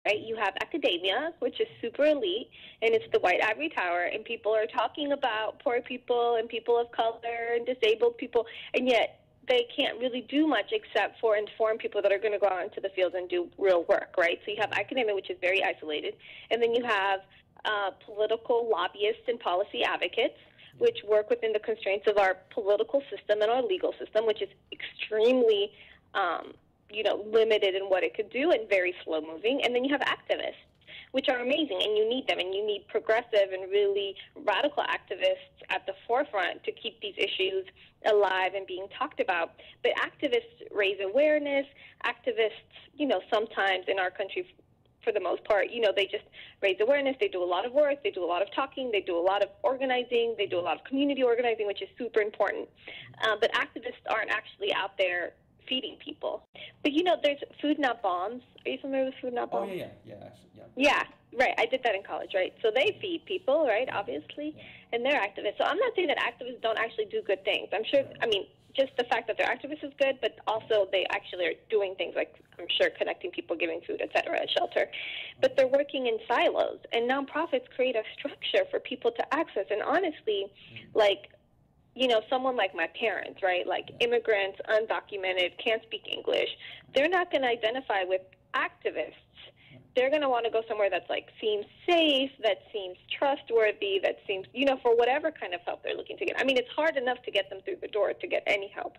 right? You have academia, which is super elite, and it's the white ivory tower, and people are talking about poor people and people of color and disabled people, and yet they can't really do much except for inform people that are going to go out into the fields and do real work, right? So you have academia, which is very isolated, and then you have political lobbyists and policy advocates, which work within the constraints of our political system and our legal system, which is extremely limited in what it could do and very slow moving. And then you have activists, which are amazing, and you need them, and you need progressive and really radical activists at the forefront to keep these issues alive and being talked about. But activists raise awareness. Activists, sometimes in our country, for the most part, they just raise awareness. They do a lot of work. They do a lot of talking. They do a lot of organizing. They do a lot of community organizing, which is super important. But activists aren't actually out there feeding people. But there's Food Not Bombs. Are you familiar with Food Not Bombs? Oh, yeah, actually, yeah. Yeah, right. I did that in college, right? So they feed people, right, obviously, and they're activists. So I'm not saying that activists don't actually do good things. I'm sure, just the fact that they're activists is good, but also they actually are doing things like, I'm sure, connecting people, giving food, et cetera, shelter. But they're working in silos, and nonprofits create a structure for people to access. And honestly, someone like my parents, right, like immigrants, undocumented, can't speak English, they're not going to identify with activists. They're going to want to go somewhere that's seems safe, that seems trustworthy, that seems, for whatever kind of help they're looking to get. It's hard enough to get them through the door to get any help.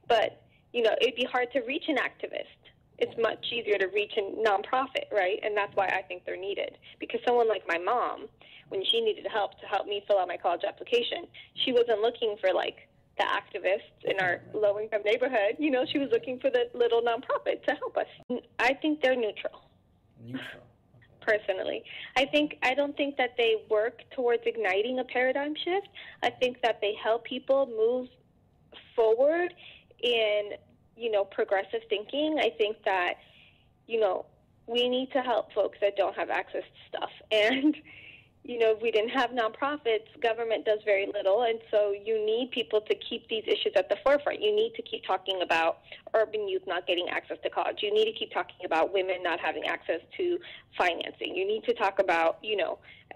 But, it'd be hard to reach an activist. It's much easier to reach a nonprofit, right? And that's why I think they're needed. Because someone like my mom, when she needed help to help me fill out my college application, she wasn't looking for the activists in our low-income neighborhood. She was looking for the little nonprofit to help us. I think they're neutral. Neutral. Personally, I don't think that they work towards igniting a paradigm shift. I think that they help people move forward in progressive thinking. I think that we need to help folks that don't have access to stuff. And if we didn't have nonprofits, government does very little, and so you need people to keep these issues at the forefront. You need to keep talking about urban youth not getting access to college. You need to keep talking about women not having access to financing. You need to talk about,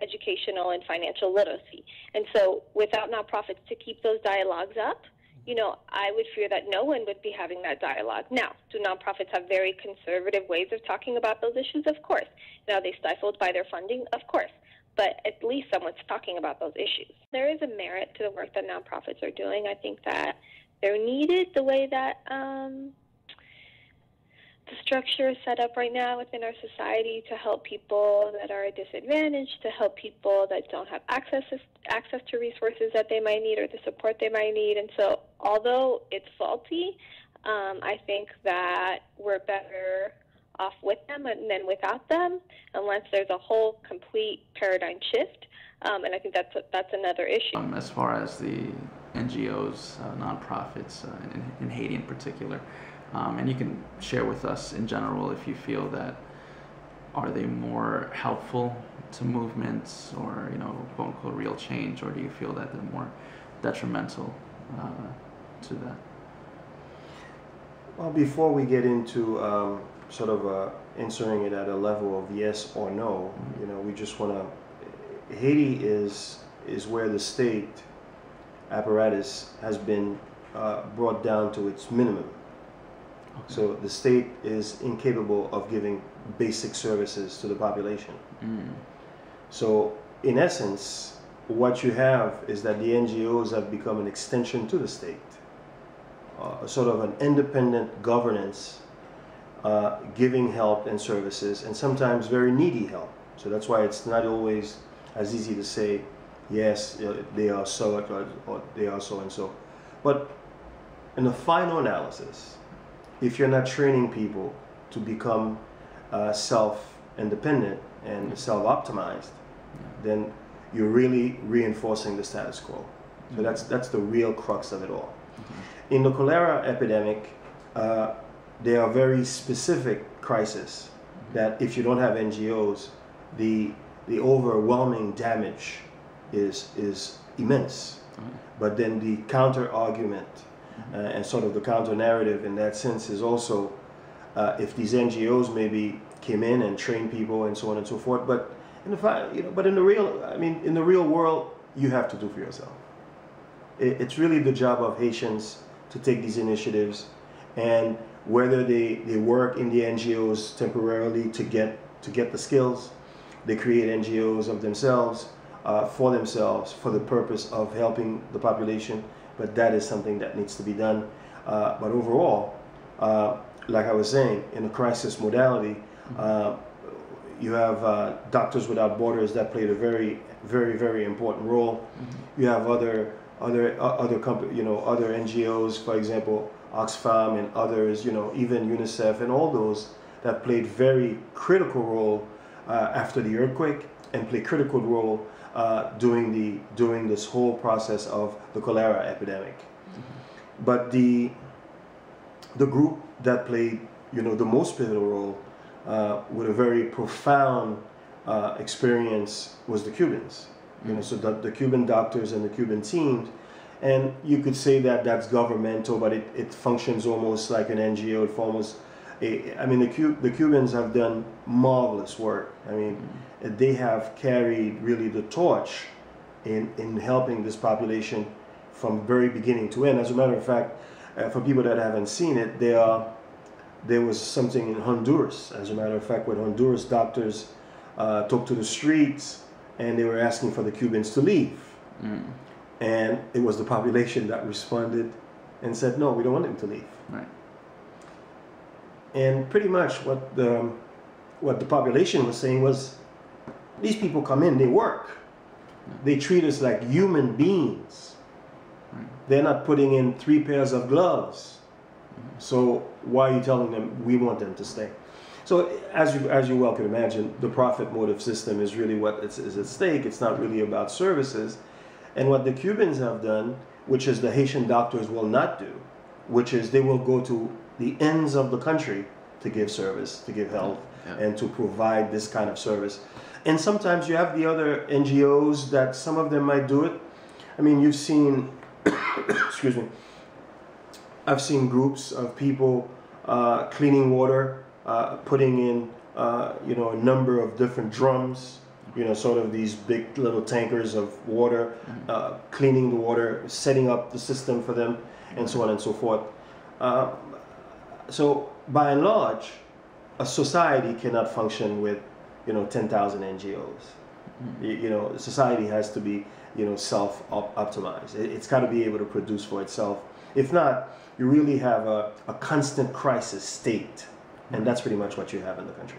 educational and financial literacy. And so without nonprofits to keep those dialogues up, I would fear that no one would be having that dialogue. Now, do nonprofits have very conservative ways of talking about those issues? Of course. Now, are they stifled by their funding? Of course. But at least someone's talking about those issues. There is a merit to the work that nonprofits are doing. I think that they're needed the way that the structure is set up right now within our society to help people that are disadvantaged, to help people that don't have access to resources that they might need or the support they might need. And so although it's faulty, I think that we're better off with them and then without them, unless there's a whole complete paradigm shift. And I think that's another issue. As far as the NGOs, nonprofits, in Haiti in particular, and you can share with us in general if you feel that, are they more helpful to movements or, quote unquote, real change, or do you feel that they're more detrimental to that? Well, before we get into sort of answering it at a level of yes or no, we just want to, Haiti is where the state apparatus has been brought down to its minimum. Okay. So the state is incapable of giving basic services to the population. So in essence, what you have is that the NGOs have become an extension to the state, sort of an independent governance, giving help and services, and sometimes very needy help. So that's why it's not always as easy to say, yes, they are so or they are so and so. But in the final analysis, if you're not training people to become self-independent and self-optimized, then you're really reinforcing the status quo. So that's the real crux of it all. In the cholera epidemic, there are very specific crises that if you don't have NGOs, the overwhelming damage is immense. But then the counter argument and sort of the counter narrative in that sense is also, if these NGOs maybe came in and trained people and so on and so forth. But in the real world, you have to do for yourself. It's really the job of Haitians to take these initiatives, and whether they work in the NGOs temporarily to get the skills, they create NGOs of themselves, for the purpose of helping the population. But that is something that needs to be done. But overall, like I was saying, in the crisis modality, you have Doctors Without Borders that played a very, very, very important role. You have other NGOs, for example, Oxfam and others, even UNICEF and all those that played very critical role after the earthquake, and played critical role during this whole process of the cholera epidemic. But the group that played the most pivotal role with a very profound experience was the Cubans. So the Cuban doctors and the Cuban teams, and you could say that that's governmental, but it functions almost like an NGO. The Cubans have done marvelous work. They have carried really the torch in helping this population from very beginning to end. As a matter of fact, for people that haven't seen it, there was something in Honduras. As a matter of fact, when Honduras doctors took to the streets and they were asking for the Cubans to leave. And it was the population that responded and said, no, we don't want them to leave. Right. And pretty much what the population was saying was, these people come in, they work. They treat us like human beings. They're not putting in 3 pairs of gloves. So why are you telling them we want them to stay? So as you well can imagine, the profit motive system is really what is at stake. It's not really about services. And what the Cubans have done, which is the Haitian doctors will not do, which is they will go to the ends of the country to give service, to give health, and to provide this kind of service. And sometimes you have the other NGOs that some of them might do it. You've seen, excuse me, I've seen groups of people cleaning water, putting in, a number of different drums, sort of these big little tankers of water, cleaning the water, setting up the system for them, and so on and so forth. So by and large, a society cannot function with 10,000 NGOs. Society has to be self-optimized. It's got to be able to produce for itself. If not, you really have a constant crisis state, and that's pretty much what you have in the country.